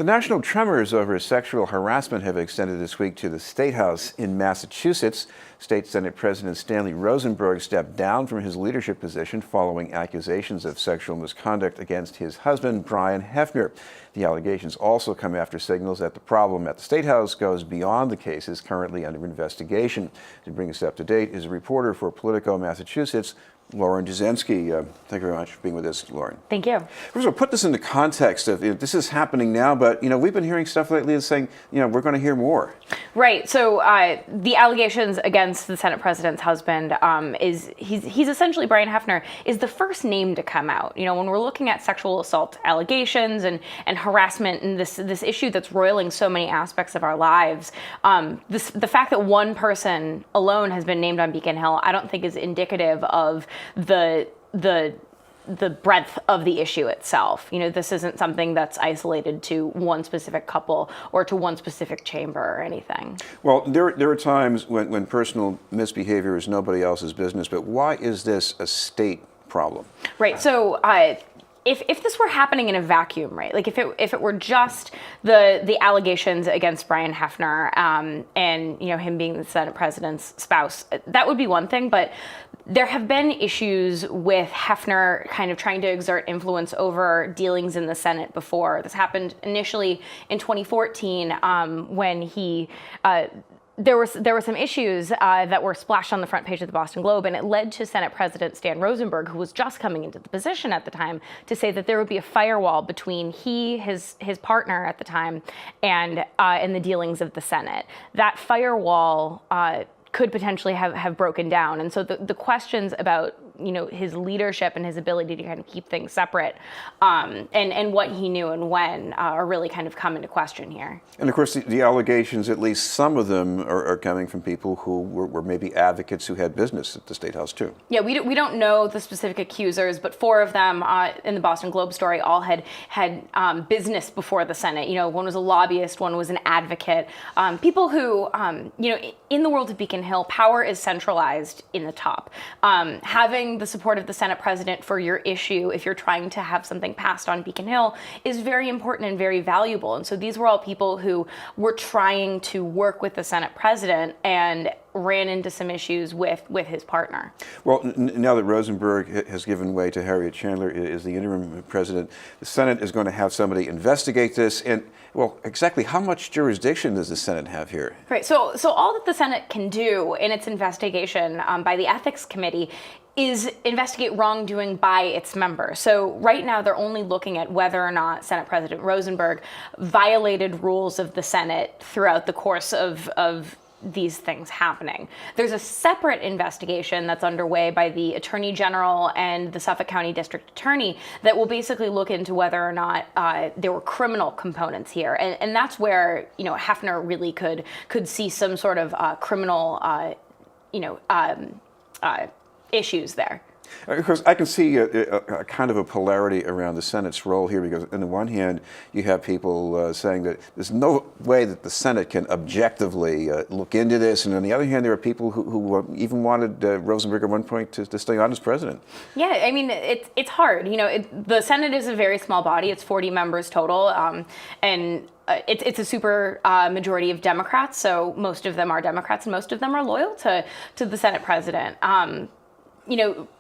The national tremors over sexual harassment have extended this week to the State House in Massachusetts. State Senate President Stanley Rosenberg stepped down from his leadership position following accusations of sexual misconduct against his husband, Brian Hefner. The allegations also come after signals that the problem at the State House goes beyond the cases currently under investigation. To bring us up to date is a reporter for Politico Massachusetts, Lauren Dezenski. Thank you very much for being with us, Lauren. Thank you. First of all, put this into context of, this is happening now, but we've been hearing stuff lately that's saying, we're going to hear more. Right. So the allegations against the Senate President's husband is he's essentially, Brian Hefner is the first name to come out. When we're looking at sexual assault allegations and harassment and this issue that's roiling so many aspects of our lives, the fact that one person alone has been named on Beacon Hill, I don't think is indicative of the breadth of the issue itself. This isn't something that's isolated to one specific couple or to one specific chamber or anything. Well, there are times when personal misbehavior is nobody else's business, but why is this a state problem? Right. So if this were happening in a vacuum, right? Like if it were just the allegations against Brian Hefner and him being the Senate President's spouse, that would be one thing. But there have been issues with Hefner kind of trying to exert influence over dealings in the Senate before. This happened initially in 2014 when he. There were some issues that were splashed on the front page of the Boston Globe, and it led to Senate President Stan Rosenberg, who was just coming into the position at the time, to say that there would be a firewall between his partner at the time, and the dealings of the Senate. That firewall could potentially have broken down, and so the questions about his leadership and his ability to kind of keep things separate and what he knew and when are really kind of come into question here. And of course, the allegations, at least some of them, are coming from people who were maybe advocates who had business at the State House too. Yeah, we don't know the specific accusers, but four of them in the Boston Globe story all had business before the Senate. One was a lobbyist, one was an advocate. People who, in the world of Beacon Hill, power is centralized in the top. Having the support of the Senate President for your issue, if you're trying to have something passed on Beacon Hill, is very important and very valuable. And so these were all people who were trying to work with the Senate President and ran into some issues with his partner. Well, now that Rosenberg has given way to Harriet Chandler as the interim president, the Senate is going to have somebody investigate this. And, well, exactly how much jurisdiction does the Senate have here? Right. So all that the Senate can do in its investigation by the Ethics Committee is investigate wrongdoing by its members. So right now they're only looking at whether or not Senate President Rosenberg violated rules of the Senate throughout the course of these things happening. There's a separate investigation that's underway by the Attorney General and the Suffolk County District Attorney that will basically look into whether or not there were criminal components here. And that's where, Hefner really could see some sort of criminal, issues there. Of course, I can see a kind of a polarity around the Senate's role here, because on the one hand, you have people saying that there's no way that the Senate can objectively look into this, and on the other hand, there are people who even wanted Rosenberg at one point to stay on as president. Yeah, I mean, it's hard. The Senate is a very small body. It's 40 members total, and it's a super majority of Democrats, so most of them are Democrats, and most of them are loyal to the Senate President.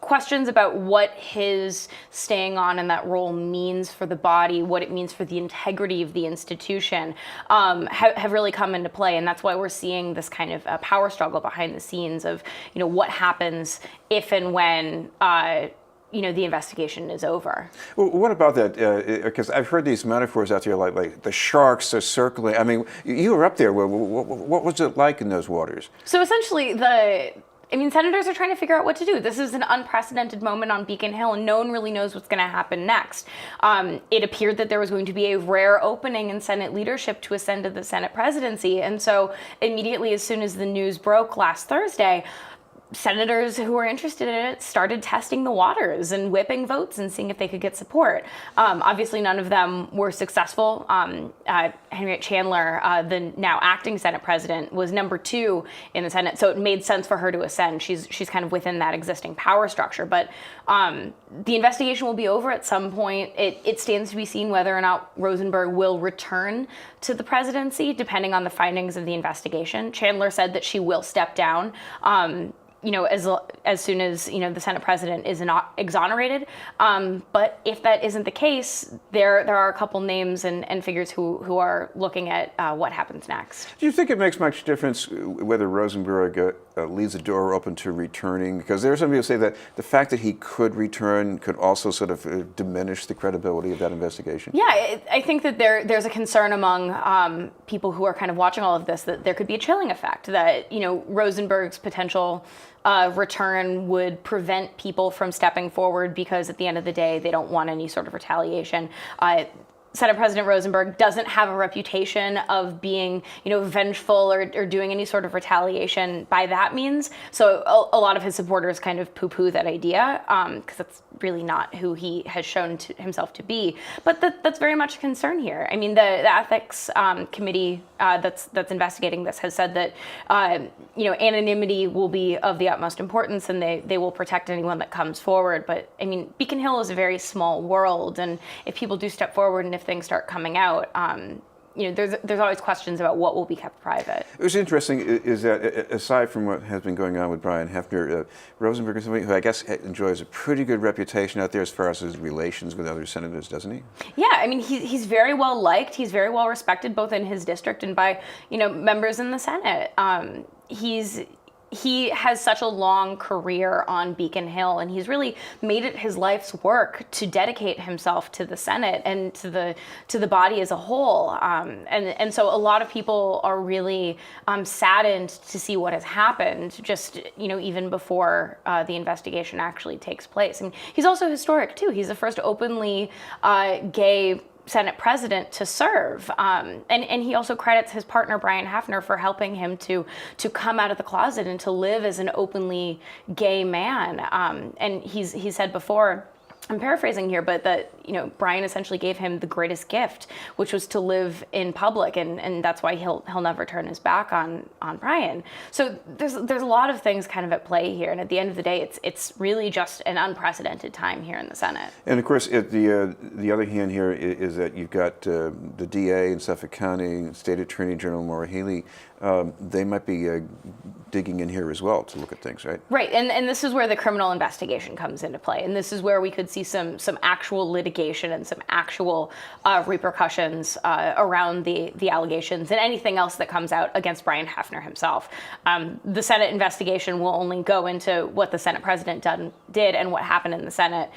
Questions about what his staying on in that role means for the body, what it means for the integrity of the institution, have really come into play. And that's why we're seeing this kind of power struggle behind the scenes of, what happens if and when the investigation is over. Well, what about that? Because I've heard these metaphors out there like the sharks are circling. I mean, you were up there. What was it like in those waters? So essentially, senators are trying to figure out what to do. This is an unprecedented moment on Beacon Hill, and no one really knows what's going to happen next. It appeared that there was going to be a rare opening in Senate leadership to ascend to the Senate presidency. And so immediately, as soon as the news broke last Thursday, senators who were interested in it started testing the waters and whipping votes and seeing if they could get support. Obviously, none of them were successful. Henriette Chandler, the now acting Senate president, was number 2 in the Senate, so it made sense for her to ascend. She's kind of within that existing power structure. But the investigation will be over at some point. It stands to be seen whether or not Rosenberg will return to the presidency, depending on the findings of the investigation. Chandler said that she will step down. As soon as the Senate president is not exonerated. But if that isn't the case, there are a couple names and figures who are looking at what happens next. Do you think it makes much difference whether Rosenberg leaves the door open to returning? Because there are some people who say that the fact that he could return could also sort of diminish the credibility of that investigation. Yeah, I think that there's a concern among people who are kind of watching all of this that there could be a chilling effect, that Rosenberg's potential return would prevent people from stepping forward because at the end of the day, they don't want any sort of retaliation. Senate President Rosenberg doesn't have a reputation of being, vengeful or doing any sort of retaliation by that means. So a lot of his supporters kind of poo-poo that idea because that's really not who he has shown himself to be. But that's very much a concern here. I mean, the ethics committee that's investigating this has said that anonymity will be of the utmost importance, and they will protect anyone that comes forward. But I mean, Beacon Hill is a very small world, and if people do step forward and if things start coming out, there's always questions about what will be kept private. It was interesting is that aside from what has been going on with Brian Hefner, Rosenberg is somebody who I guess enjoys a pretty good reputation out there as far as his relations with other senators, doesn't he? Yeah, I mean, he's very well liked. He's very well respected both in his district and by members in the Senate. He has such a long career on Beacon Hill, and he's really made it his life's work to dedicate himself to the Senate and to the body as a whole. And so a lot of people are really saddened to see what has happened, just even before the investigation actually takes place. I mean, he's also historic too. He's the first openly gay Senate president to serve. And he also credits his partner, Brian Hefner, for helping him to come out of the closet and to live as an openly gay man. And he said before, I'm paraphrasing here, but that Brian essentially gave him the greatest gift, which was to live in public, and that's why he'll never turn his back on Brian. So there's a lot of things kind of at play here, and at the end of the day, it's really just an unprecedented time here in the Senate. And of course, at the other hand here is that you've got the DA in Suffolk County, State Attorney General Maura Healey. They might be digging in here as well to look at things, right? Right, and this is where the criminal investigation comes into play, and this is where we could see some actual litigation and some actual repercussions around the allegations and anything else that comes out against Brian Hefner himself. The Senate investigation will only go into what the Senate president did and what happened in the Senate.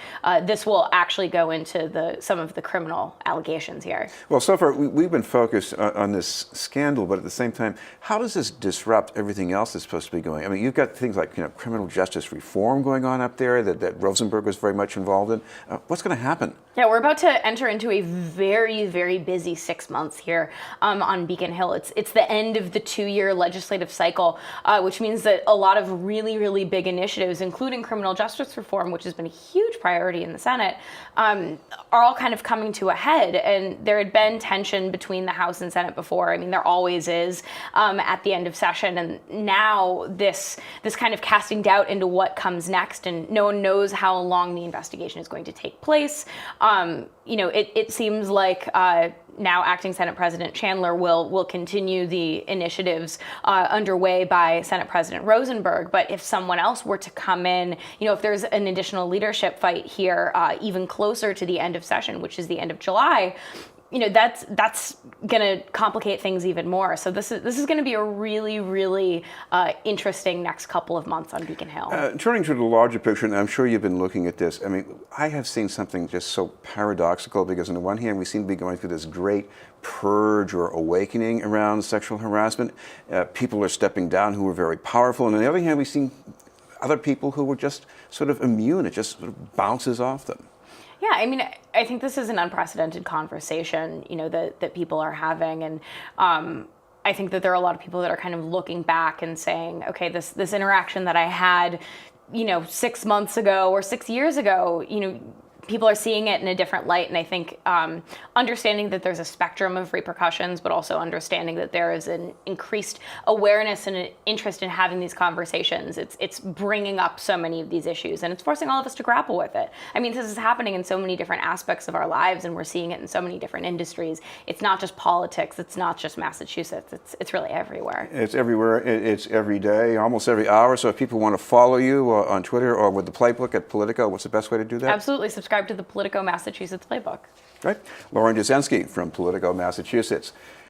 This will actually go into some of the criminal allegations here. Well, so far we've been focused on this scandal, but at the same time, how does this disrupt everything else that's supposed to be going? I mean, you've got things like criminal justice reform going on up there that Rosenberg was very much involved in. What's going to happen? Yeah, we're about to enter into a very, very busy 6 months here on Beacon Hill. It's the end of the 2-year legislative cycle, which means that a lot of really, really big initiatives, including criminal justice reform, which has been a huge priority in the Senate, are all kind of coming to a head. And there had been tension between the House and Senate before. I mean, there always is at the end of session. And now this kind of casting doubt into what comes next, and no one knows how long the investigation is going to take place. It seems like now acting Senate President Chandler will continue the initiatives underway by Senate President Rosenberg. But if someone else were to come in, if there's an additional leadership fight here, even closer to the end of session, which is the end of July, that's going to complicate things even more. So this is going to be a really, really interesting next couple of months on Beacon Hill. Turning to the larger picture, and I'm sure you've been looking at this. I mean, I have seen something just so paradoxical because on the one hand, we seem to be going through this great purge or awakening around sexual harassment. People are stepping down who were very powerful. And on the other hand, we've seen other people who were just sort of immune. It just sort of bounces off them. Yeah, I mean, I think this is an unprecedented conversation, that people are having, and I think that there are a lot of people that are kind of looking back and saying, okay, this interaction that I had, 6 months ago or 6 years ago, people are seeing it in a different light. And I think understanding that there's a spectrum of repercussions, but also understanding that there is an increased awareness and an interest in having these conversations. It's bringing up so many of these issues, and it's forcing all of us to grapple with it. I mean, this is happening in so many different aspects of our lives, and we're seeing it in so many different industries. It's not just politics. It's not just Massachusetts. It's really everywhere. It's everywhere. It's every day, almost every hour. So if people want to follow you on Twitter or with the playbook at Politico, what's the best way to do that? Absolutely. Subscribe to the Politico Massachusetts playbook. Right. Lauren Dezenski from Politico Massachusetts.